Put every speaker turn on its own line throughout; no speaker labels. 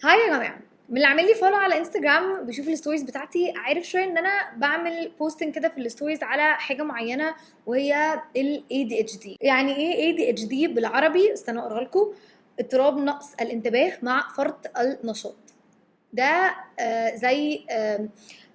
هاي يا جماعه، من اللي عامل لي فولو على انستجرام بيشوف الستوريز بتاعتي عارف شويه ان انا بعمل بوستنج كده في الستوريز على حاجه معينه، وهي ال ADHD. يعني ايه ADHD بالعربي؟ استنى اقراها لكم: اضطراب نقص الانتباه مع فرط النشاط. ده زي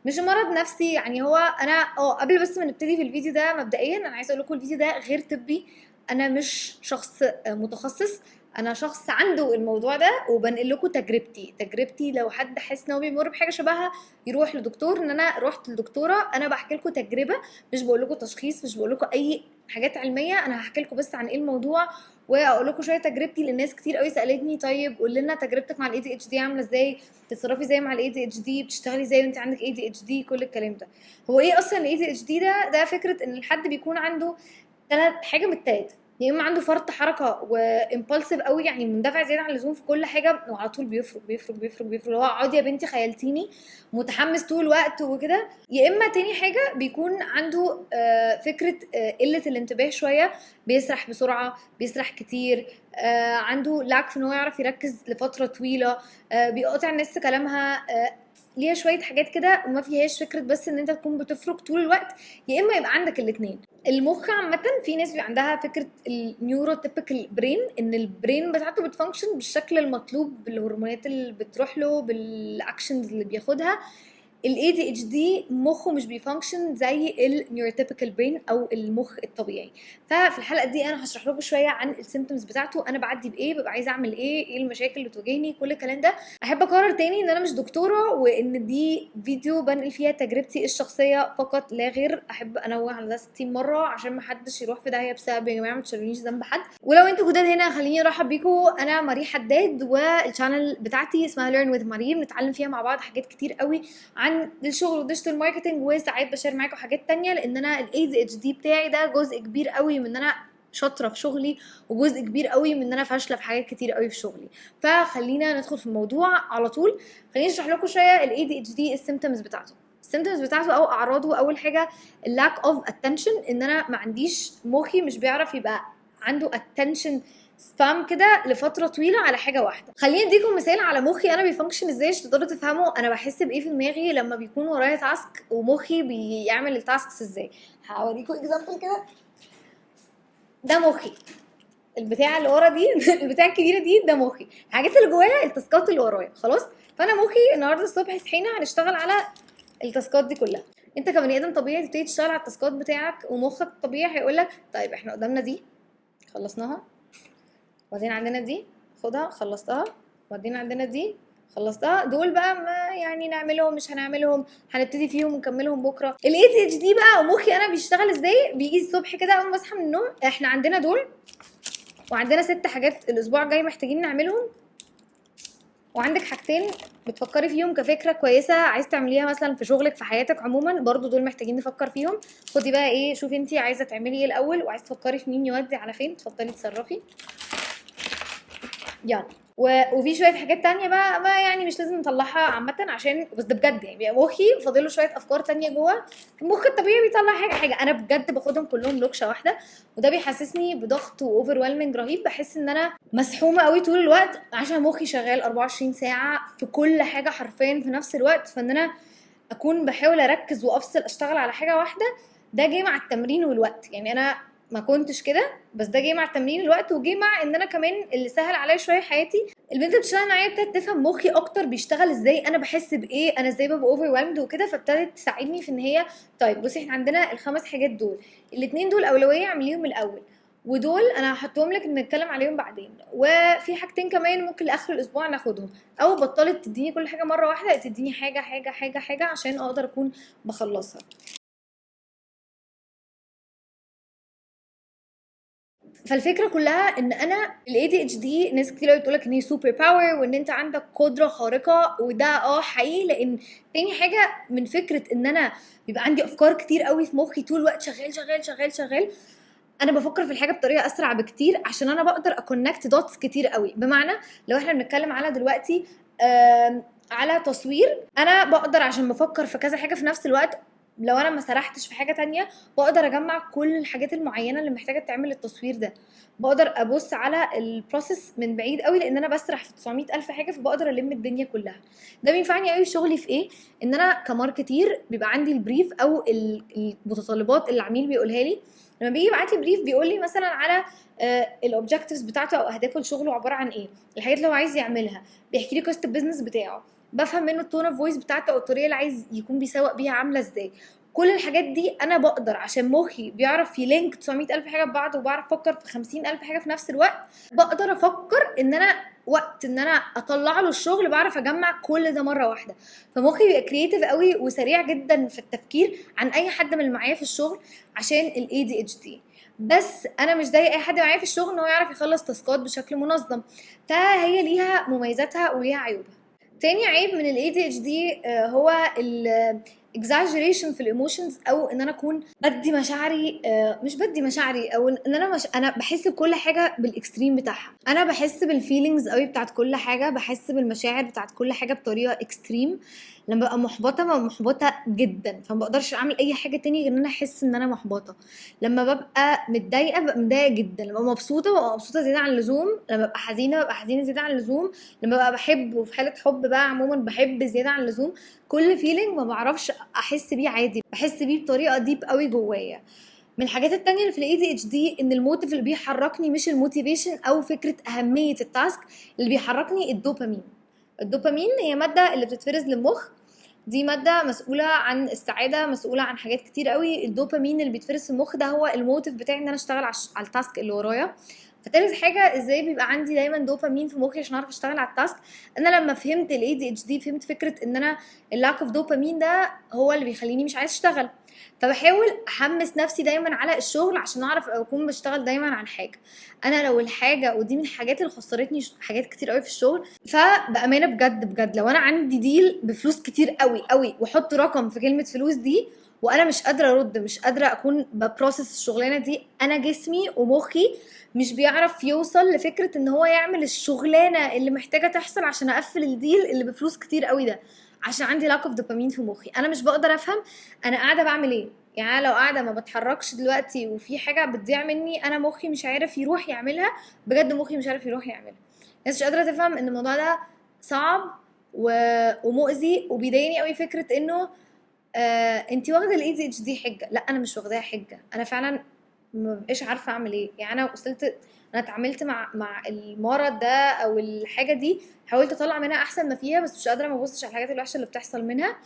مش مرض نفسي، يعني هو انا قبل بس ما نبتدي في الفيديو ده، مبدئيا انا عايزه اقول لكم الفيديو ده غير طبي. انا مش شخص متخصص، انا شخص عنده الموضوع ده وبنقل لكم تجربتي. لو حد حاسس ان هو بيمر بحاجه شبهها يروح لدكتور. ان انا رحت لدكتوره، انا بحكي لكم تجربه، مش بقول لكم تشخيص، مش بقول لكم اي حاجات علميه. انا هحكي لكم بس عن ايه الموضوع، واقول لكم شويه تجربتي، لان ناس كتير قوي سالتني طيب قول لنا تجربتك مع الاي دي اتش دي عامله ازاي، بتتصرفي ازاي مع الاي دي اتش دي، بتشتغلي ازاي وانت عندك اي دي اتش دي، كل الكلام ده. هو ايه اصلا الاي دي اتش دي؟ ده فكره ان الحد بيكون عنده حاجه من التلاته: يا اما عنده فرط حركه وامبulsive قوي، يعني مندفع زياده عن اللزوم في كل حاجه وعلى طول بيفرق اللي هو اقعدي يا بنتي خيلتيني، متحمس طول الوقت وكده. يا اما تاني حاجه بيكون عنده فكره قله الانتباه شويه، بيسرح بسرعه، بيسرح كتير، عنده لاك في ان هو يعرف يركز لفتره طويله، بيقاطع الناس كلامها، ليها شويه حاجات كده وما فيهاش فكره بس ان انت تكون بتفرك طول الوقت. يا اما يبقى عندك الاثنين. المخ عامه في ناس بيبقى عندها فكره النيوروتيبيكال برين، ان البرين بتاعته بتفانكشن بالشكل المطلوب، بالهرمونات اللي بتروح له، بالاكشنز اللي بياخدها. الاي دي اتش دي مخه مش بيفانكشن زي النيوروتيبيكال برين او المخ الطبيعي. ففي الحلقه دي انا هشرح لكم شويه عن السيمبتومز بتاعته، انا بعدي بايه، ببقى عايزه اعمل ايه المشاكل اللي بتواجهني، كل الكلام ده. احب اكرر تاني ان انا مش دكتوره، وان دي فيديو بنقل فيها تجربتي الشخصيه فقط لا غير. احب انوه على ده 60 مره عشان محدش يروح في داهيه بسبب، يا جماعه ما تشيلونيش ذنب حد. ولو انتوا جداد هنا خليني ارحب بيكم، انا ماري حداد، والشانل بتاعتي اسمها Learn with ماري، بنتعلم فيها مع بعض حاجات كتير قوي عن الشغل والديجيتال ماركتنج، وساعات بشير معاكم حاجات تانية، لان انا الاي دي اتش دي بتاعي ده جزء كبير قوي من ان انا شاطره في شغلي، وجزء كبير قوي من ان انا فاشله في حاجات كتير قوي في شغلي. فخلينا ندخل في الموضوع على طول. خليني اشرح لكم شويه الاي دي اتش دي، السيمبتومز بتاعته. السيمبتومز بتاعته او اعراضه: اول حاجه اللاك اوف اتنشن، ان انا ما عنديش، مخي مش بيعرف يبقى عنده اتنشن سبام كده لفتره طويله على حاجه واحده. خليني اديكم مثال على مخي انا بيفانكشن ازاي عشان تقدروا تفهموا انا بحس بايه في دماغي لما بيكون ورايا تاسك ومخي بيعمل التاسكس ازاي. هوريكم اكزامبل كده. ده مخي، البتاع اللي ورا دي البتاع الكبيره دي، ده مخي، الحاجات اللي جوايا التاسكات اللي ورايا. خلاص، فانا مخي النهارده الصبح صحينا هنشتغل على التاسكات دي كلها. انت كبني ادم طبيعي تبتدي تشتغل على التاسكات بتاعك، ومخك طبيعي هيقول لك طيب احنا قدامنا دي خلصناها، وبعدين عندنا دي خدها خلصتها، وبعدين عندنا دي خلصتها، دول بقى ما يعني نعملهم مش هنعملهم، هنبتدي فيهم ونكملهم بكره. الاي دي اتش دي بقى ومخي انا بيشتغل ازاي؟ بيجي الصبح كده اول ما اصحى من النوم، احنا عندنا دول، وعندنا 6 حاجات الاسبوع الجاي محتاجين نعملهم، وعندك حاجتين بتفكري فيهم كفكره كويسه عايز تعمليها مثلا في شغلك في حياتك عموما، برضو دول محتاجين نفكر فيهم. خدي بقى ايه، شوفي انت عايزه تعملي ايه الاول، وعايزه تفكري في مين يودي على فين، اتفضلي تصرفي يلا. وفي شويه حاجات تانية بقى يعني مش لازم نطلعها عامه، عشان بس ده بجد يعني بيبقى مخي فاضله شويه افكار تانية جوه. المخ الطبيعي بيطلع حاجه انا بجد باخدهم كلهم لوكشه واحده، وده بيحسسني بضغط واوفر ويلمنج رهيب. بحس ان انا مسحومه قوي طول الوقت عشان مخي شغال 24 ساعه في كل حاجه حرفيا في نفس الوقت، فان انا اكون بحاول اركز وافصل اشتغل على حاجه واحده. ده جه مع التمرين والوقت، يعني انا ما كنتش كده، بس ده جه مع التمرين الوقت، وجه مع ان انا كمان اللي سهل عليا شويه حياتي البنت اللي بتشتغل معايا ابتدت تفهم مخي اكتر بيشتغل ازاي، انا بحس بايه، انا ازاي ببقى اوفر ويلمد وكده، فابتدت تساعدني في ان هي طيب بصي احنا عندنا ال5 حاجات دول، الاثنين دول اولويه اعمليهم الاول، ودول انا هحطهم لك نتكلم عليهم بعدين، وفي حاجتين كمان ممكن لاخر الاسبوع ناخدهم. او بطلت تديني كل حاجه مره واحده، تديني حاجه حاجه حاجه حاجه عشان اقدر اكون بخلصها. فالفكره كلها ان انا الاي دي اتش دي ناس كتير قوي بتقول لك ان هي سوبر باور وان انت عندك قدره خارقه، وده حقيقي، لان تاني حاجه من فكره ان انا بيبقى عندي افكار كتير قوي في مخي طول الوقت شغال شغال شغال شغال، انا بفكر في الحاجه بطريقه اسرع بكتير عشان انا بقدر اكونكت دوتس كتير قوي. بمعنى لو احنا بنتكلم على دلوقتي على تصوير، انا بقدر عشان بفكر في كذا حاجه في نفس الوقت لو انا ما سرحتش في حاجه تانية بقدر اجمع كل الحاجات المعينه اللي محتاجه تعمل التصوير ده. بقدر ابص على البروسيس من بعيد قوي لان انا بسرح في 900 الف حاجه، فبقدر الم الدنيا كلها. ده بينفعني قوي في شغلي في ايه؟ ان انا كماركتير بيبقى عندي البريف او المتطلبات اللي العميل بيقولها لي. لما بيجي يبعت لي بريف بيقول لي مثلا على الاوبجكتيفز بتاعته او اهدافه لشغله عباره عن ايه، الحاجات اللي هو عايز يعملها، بيحكي لي قصه البيزنس بتاعه، بفهم منه التون اوف فويس بتاعته او الطريقه اللي عايز يكون بيسوق بيها عامله ازاي. كل الحاجات دي انا بقدر عشان مخي بيعرف يلينك 900 الف حاجه ببعض وبعرف افكر في 50 الف حاجه في نفس الوقت. بقدر افكر ان انا وقت ان انا اطلع له الشغل بعرف اجمع كل ده مره واحده. فمخي بيبقى كرييتيف قوي وسريع جدا في التفكير عن اي حد من اللي معايا في الشغل عشان الاي دي اتش دي. بس انا مش زي اي حد معايا في الشغل ان هو يعرف يخلص تاسكات بشكل منظم، فهي ليها مميزاتها وليها عيوبها. تاني عيب من ال ADHD هو ال exaggeration في الايموشنز، او ان انا اكون بدي مشاعري مش بدي مشاعري، او ان انا بحس بكل حاجه بالاكستريم بتاعها. انا بحس بالفيلينجز قوي بتاعت كل حاجه، بحس بالمشاعر بتاعت كل حاجه بطريقه اكستريم. لما ببقى محبطه ببقى محبطه جدا، فما بقدرش اعمل اي حاجه تاني غير ان انا احس ان انا محبطه. لما ببقى متضايقه ببقى متضايقه جدا، لما ببقى مبسوطه ببقى مبسوطه زياده عن اللزوم، لما ببقى حزينه ببقى حزينه زياده عن اللزوم، لما ببقى بحب وفي حاله حب بقى عموما بحب زياده عن اللزوم. كل فيلينج ما بعرفش احس بيه عادي، بحس بيه بطريقه ديب قوي جوايا. من الحاجات التانية اللي في الاي دي اتش دي ان الموتيف اللي بيحركني مش الموتيفيشن او فكره اهميه التاسك، اللي بيحركني الدوبامين. الدوبامين هي ماده اللي بتتفرز للمخ، دي ماده مسؤوله عن السعاده، مسؤوله عن حاجات كتير قوي. الدوبامين اللي بيتفرز في المخ ده هو الموتيف بتاعي ان انا اشتغل على التاسك اللي ورايا. فتالت حاجه ازاي بيبقى عندي دايما دوبامين في مخي عشان اعرف اشتغل على التاسك. انا لما فهمت الاي دي اتش دي فهمت فكره ان انا اللاك اوف دوبامين ده هو اللي بيخليني مش عايز اشتغل. فبحاول احمس نفسي دايما على الشغل عشان اعرف اكون بشتغل دايما عن حاجه. انا لو الحاجه، ودي من الحاجات اللي خسرتني حاجات كتير قوي في الشغل، فبامانه بجد بجد لو انا عندي ديل بفلوس كتير قوي قوي واحط رقم في كلمه فلوس دي وانا مش قادره ارد، مش قادره اكون ببروسس الشغلانه دي، انا جسمي ومخي مش بيعرف يوصل لفكره ان هو يعمل الشغلانه اللي محتاجه تحصل عشان اقفل الديل اللي بفلوس كتير قوي ده، عشان عندي لاك اوف دوبامين في مخي. انا مش بقدر افهم انا قاعده بعمل ايه. يعني أنا لو قاعده ما بتحركش دلوقتي وفي حاجه بتضيع مني، انا مخي مش عارف يروح يعملها، بجد مخي مش عارف يروح يعملها. الناس مش قادره تفهم ان الموضوع ده صعب ومؤذي وبيضايقني قوي. فكره انه انتي واخده الاي دي اتش دي حجه، لا انا مش واخداها حجه، انا فعلا ما بقيش عارفه اعمل ايه. يعني انا وصلت، انا اتعاملت مع المرض ده او الحاجه دي، حاولت اطلع منها احسن ما فيها بس مش قادره ما ابصش على الحاجات الوحشه اللي بتحصل منها.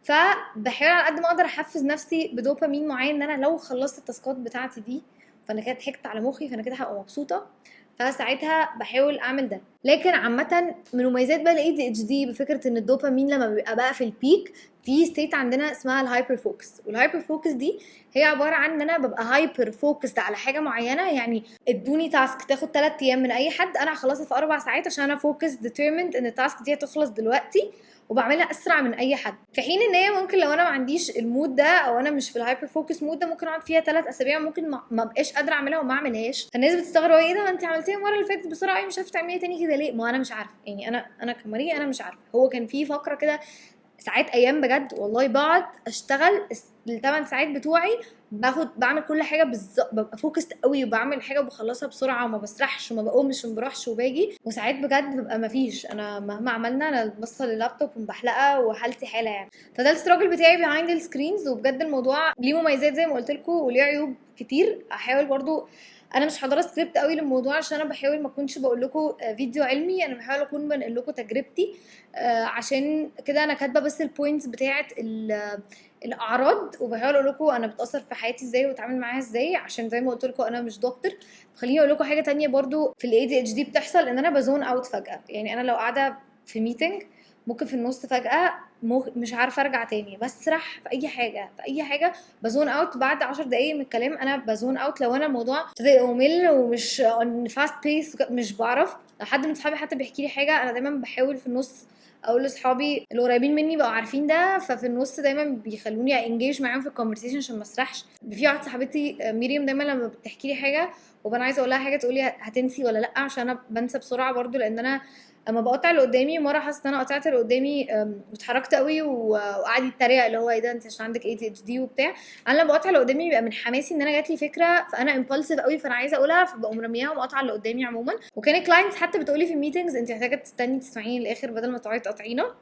فبحاول على قد ما اقدر احفز نفسي بدوبامين معين ان انا لو خلصت التاسكات بتاعتي دي فانا كده ضحكت على مخي، فانا كده هبقى مبسوطه. فساعتها بحاول اعمل ده. لكن عامه من مميزات بقى الاي دي اتش دي بفكره ان الدوبامين لما بيبقى بقى في البيك، في ستيت عندنا اسمها الهايبر فوكس. والهايبر فوكس دي هي عباره عن ان انا ببقى هايبر فوكس على حاجه معينه. يعني ادوني تاسك تاخد 3 ايام من اي حد، انا هخلصها في 4 ساعات عشان انا فوكس ديترميند ان التاسك دي هتخلص دلوقتي، وبعملها اسرع من اي حد. في حين ان هي ممكن لو انا ما عنديش المود ده او انا مش في الهايبر فوكس مود ده ممكن اقعد فيها 3 اسابيع ممكن ما بقاش قادره اعملها وما اعملهاش. الناس بتستغرب ايه ده، ما انت عملتيها المره اللي فاتت بسرعه، ايه مش عارفه تعمليها تاني كده ليه؟ ما انا مش عارفه. يعني انا كماريا انا مش عارفه. هو كان في فقره كده ساعات ايام بجد والله بقعد اشتغل ال8 ساعات بتوعي، بعمل كل حاجه بالظبط، ببقى فوكست قوي وبعمل حاجه وبخلصها بسرعه وما بسرحش وما بقومش وما بروحش وباجي. وساعات بجد ببقى ما فيش، انا مهما عملنا انا بصل اللابتوب ومبحلقه وحالتي حاله يعني. فده الستراجل بتاعي بيهايند السكرينز. وبجد الموضوع ليه مميزات زي ما قلت لكم وليه عيوب كتير. احاول برضو، انا مش حاضره سكريبت قوي للموضوع عشان انا بحاول ما اكونش بقول لكم فيديو علمي، انا بحاول اكون بنقل لكم تجربتي. عشان كده انا كاتبه بس البوينتس بتاعه الاعراض، وبحاول اقول لكم انا بتاثر في حياتي ازاي وبتعامل معاها ازاي، عشان زي ما قلت لكم انا مش دكتور. خليني اقول لكم حاجه تانية برضو في الاي دي اتش دي بتحصل، ان انا بزون اوت فجاه. يعني انا لو قاعده في ميتنج ممكن في النص فجاه مش عارفه ارجع تاني، بسرح في اي حاجه في اي حاجه، بزون اوت بعد 10 دقايق من الكلام. انا بزون اوت لو انا الموضوع ابتدى ممل ومش فاست بيس، مش بعرف. لو حد من صحابي حتى بيحكي لي حاجه انا دايما بحاول في النص اقول لاصحابي القريبين مني بقوا عارفين ده، ففي النص دايما بيخلوني انجيج معاهم في الكونفرسيشن عشان ما اسرحش. في واحده صاحبتي مريم دايما لما بتحكي لي حاجه وانا عايزه اقول لها حاجه تقولي هتنسي ولا لا، عشان انا بنسى بسرعه برضو، لان انا اما بقطع اللي قدامي. مره حسيت ان انا قطعت اللي قدامي واتحركت قوي وقعد يتريق اللي هو ايه ده انت عشان عندك ADHD وبتاع. انا لما بقطع اللي قدامي بيبقى من حماسي ان انا جات لي فكره فانا امبulsive قوي فانا عايزه اقولها فبقوم مرميها ومقاطعه اللي قدامي عموما. وكان كلاينتس حتى بتقولي في الميتنجز انت محتاجه تستني تسمعيني للاخر بدل ما تقعدي تقاطعينا.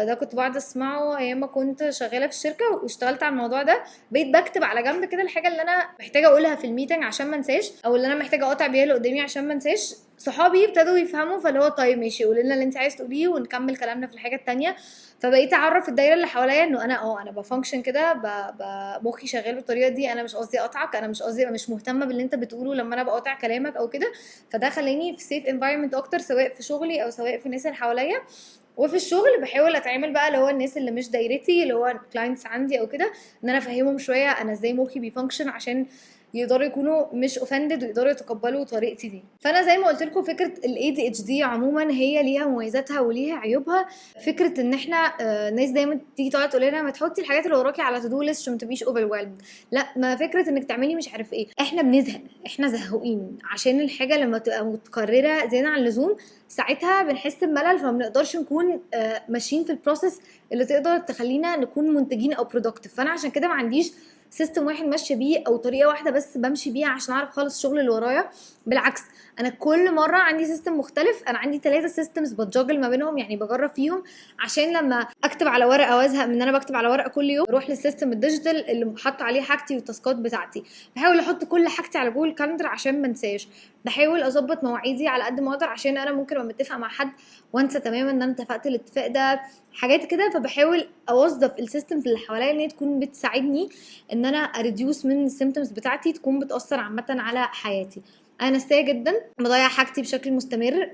ده كنت بقعد اسمعه ايام ما كنت شغاله في الشركه واشتغلت على الموضوع ده. بقيت بكتب على جنب كده الحاجه اللي انا محتاجه اقولها في الميتنج عشان ما انساش او اللي انا محتاجه اقاطع بيها اللي قدامي عشان ما انساش. صحابي ابتدوا يفهموا فاللي هو طيب ماشي قولي لنا اللي انت عايز تقوليه ونكمل كلامنا في الحاجه التانية. فبقيت اعرف الدايره اللي حواليا انه انا بفانكشن كده مخي شغال بالطريقه دي. انا مش قصدي اقطعك انا مش قصدي مش مهتمه باللي انت بتقوله لما انا بقاطع كلامك او كده. فده خلاني في سيف انفايرمنت اكتر سواء في شغلي او سواء في الناس اللي حواليا. وفي الشغل بحاول اتعامل بقى اللي هو الناس اللي مش دايرتي اللي هو كلاينتس عندي او كده ان انا افهمهم شويه انا ازاي مخي بيفانكشن عشان يقدروا يكونوا مش اوفندد ويقدروا يتقبلوا طريقتي دي. فانا زي ما قلت لكم فكره الاي دي اتش دي عموما هي ليها مميزاتها وليها عيوبها. فكره ان احنا ناس دايما تيجي تقعد تقول لنا ما تحطي الحاجات اللي وراكي على تو دو ليست عشان ما تبقيش اوفر. لا ما فكره انك تعملي مش عارف ايه احنا بنزهق احنا زهقين عشان الحاجه لما تبقى متكرره زياده عن اللزوم ساعتها بنحس بملل فما بنقدرش نكون ماشيين في البروسيس اللي تقدر تخلينا نكون منتجين او برودكتيف. فانا عشان كده ما عنديش سيستم واحد ماشيه بيه او طريقه واحده بس بمشي بيها عشان اعرف اخلص الشغل اللي ورايا. بالعكس انا كل مره عندي سيستم مختلف. انا عندي 3 سيستمز بتجاجل ما بينهم يعني بجرب فيهم عشان لما اكتب على ورقه وازهق من ان انا بكتب على ورقه كل يوم اروح للسيستم الديجيتال اللي حاطه عليه حاجتي والتاسكات بتاعتي. بحاول احط كل حاجتي على جوجل كالندر عشان ما انساش. بحاول اظبط مواعيدي على قد ما اقدر عشان انا ممكن ابقى متفقه مع حد وانسى تماما ان انا اتفقت الاتفاق ده حاجات كده. فبحاول اوظف السيستمز اللي حواليا ان هي تكون بتساعدني ان انا اريديوس من السيمبتومز بتاعتي تكون بتاثر عامه على حياتي. انا نسيه جدا بضيع حاجتي بشكل مستمر.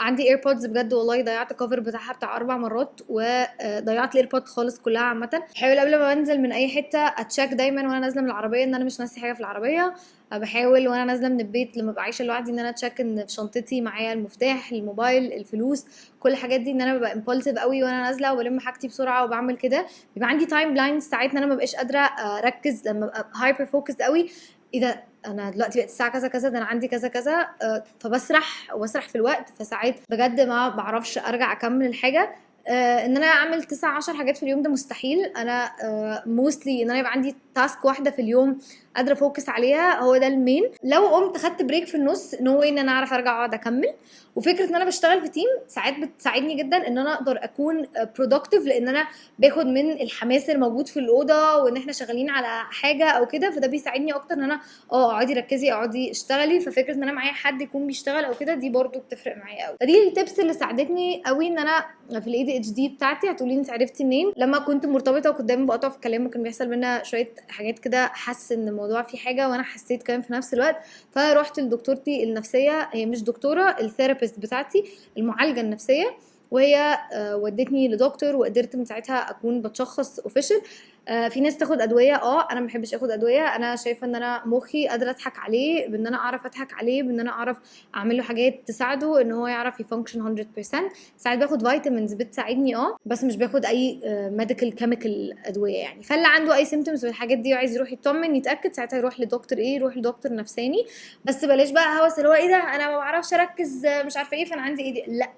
عندي ايربودز بجد والله ضيعت الكفر بتاعها بتاع 4 مرات وضيعت الايربود خالص كلها. عامه بحاول قبل ما انزل من اي حته اتشيك دايما وانا نازله من العربيه ان انا مش ناسي حاجه في العربيه. بحاول وانا نازله من البيت لما ببقى عايشه لوحدي ان انا اتشيك ان في شنطتي معايا المفتاح الموبايل الفلوس كل الحاجات دي ان انا ببقى امبولسيف قوي وانا نازله وبلم حاجتي بسرعه وبعمل كده. بيبقى عندي تايم بلايند ساعات ان انا ما ببقاش قادره اركز لما ابقى هايبر فوكسد قوي. اذا انا دلوقتي بقت الساعه كذا كذا ده انا عندي كذا كذا فبسرح واسرح في الوقت فساعات بجد ما بعرفش ارجع اكمل الحاجه. ان انا اعمل 9-10 حاجات في اليوم ده مستحيل. انا موستلي ان انا يبقى عندي تاسك واحده في اليوم قادره فوكس عليها هو ده المين. لو قمت خدت بريك في النص نو ان انا اعرف ارجع اقعد اكمل. وفكره ان انا بشتغل في تيم ساعات بتساعدني جدا ان انا اقدر اكون برودكتيف لان انا باخد من الحماس اللي موجود في الاوضه وان احنا شغالين على حاجه او كده فده بيساعدني اكتر ان انا اقعدي ركزي اقعدي اشتغلي. ففكره ان انا معايا حد يكون بيشتغل او كده دي برضو بتفرق معايا قوي. فدي التبس اللي ساعدتني قوي ان انا في الاي دي اتش دي بتاعتي. هتقولي انت عرفتي منين؟ لما كنت مرتبطه وكنت دايما بقطع في كلام وكان بيحصل بينا شويه حاجات كده حاسه ان الموضوع فيه حاجه وانا حسيت كمان في نفس الوقت. فروحت لدكتورتي النفسيه هي مش دكتوره الثيرابيست بتاعتي المعالجه النفسيه وهي ودتني لدكتور وقدرت من ساعتها اكون بتشخص اوفيشال. في ناس تاخد ادويه انا ما بحبش اخد ادويه. انا شايفه ان انا مخي قادره اضحك عليه بان انا اعرف اضحك عليه بان انا اعرف اعمل له حاجات تساعده ان هو يعرف يفانكشن 100%. ساعات باخد فيتامينز بتساعدني بس مش باخد اي ميديكال كيميكال ادويه يعني. فاللي عنده اي سيمبتومز والحاجات دي وعايز يروح يطمن يتاكد ساعتها يروح لدكتور يروح لدكتور نفساني. بس بلاش بقى هوس اللي هو ايه ده انا ما بعرفش اركز مش عارفه ايه فانا عندي ايه دي. لا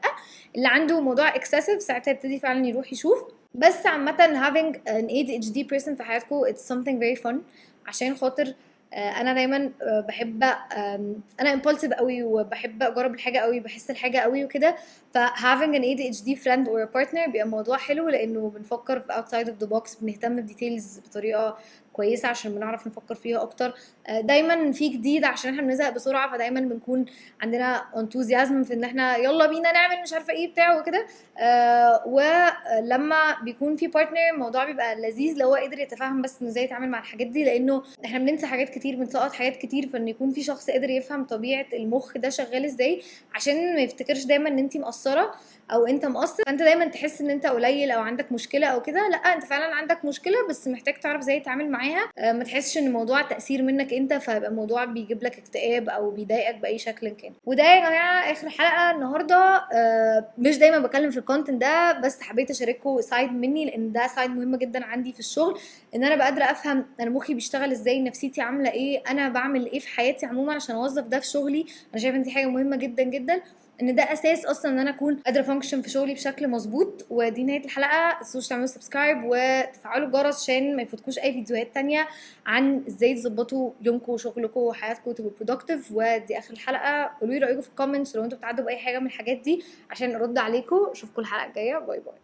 اللي عنده موضوع اكسسيف ساعتها يبتدي فعلا يروح يشوف. بس عامة having an ADHD person في حياتكم it's something very fun عشان خاطر انا دايما بحب انا impulsive قوي وبحب اجرب الحاجه قوي بحس الحاجه قوي وكده. ف having an ADHD friend or a partner بيبقى موضوع حلو لانه بنفكر في outside of the box بنهتم بديتيلز بطريقه كويسه عشان بنعرف نفكر فيها اكتر. دايما في جديد عشان احنا بنزهق بسرعه فدايما بنكون عندنا enthusiasm في ان احنا يلا بينا نعمل مش عارفه ايه بتاع وكده. ولما بيكون في بارتنر الموضوع بيبقى لذيذ لو هو قدر يتفاهم بس انه ازاي يتعامل مع الحاجات دي لانه احنا بننسى حاجات كتير بنسقط حاجات كتير. فان يكون في شخص قادر يفهم طبيعه المخ ده شغال ازاي عشان ما يفتكرش دايما ان انت مقصره او انت مقصر فانت دايما تحس ان انت قليل او عندك مشكله او كده. لا انت فعلا عندك مشكله بس محتاج تعرف ازاي تتعامل معاها. ما تحسش ان الموضوع تاثير منك انت فيبقى الموضوع بيجيب لك اكتئاب او بيضايقك باي شكل كان. وده يا جماعه اخر حلقه النهارده. مش دايما بكلم في الكونتنت ده بس حبيت اشارككم سايد مني لان ده سايد مهمه جدا عندي في الشغل ان انا بقدر افهم انا مخي بيشتغل ازاي نفسيتي عامله ايه انا بعمل ايه في حياتي عموما عشان اوظف ده في شغلي. انا شايفه ان دي حاجه مهمه جدا جدا ان ده اساس اصلا ان انا اكون قادره فانكشن في شغلي بشكل مظبوط. ودي نهايه الحلقه، متنسوش تعملوا سبسكرايب وتفعلوا الجرس عشان ما يفوتكوش اي فيديوهات تانية عن ازاي تظبطوا يومكم وشغلكم وحياتكم وتبقوا برودكتيف. ودي اخر الحلقه، قولوا لي رايكم في الكومنتس لو انتوا بتعدوا باي حاجه من الحاجات دي عشان ارد عليكم. اشوفكم الحلقه الجايه، باي باي.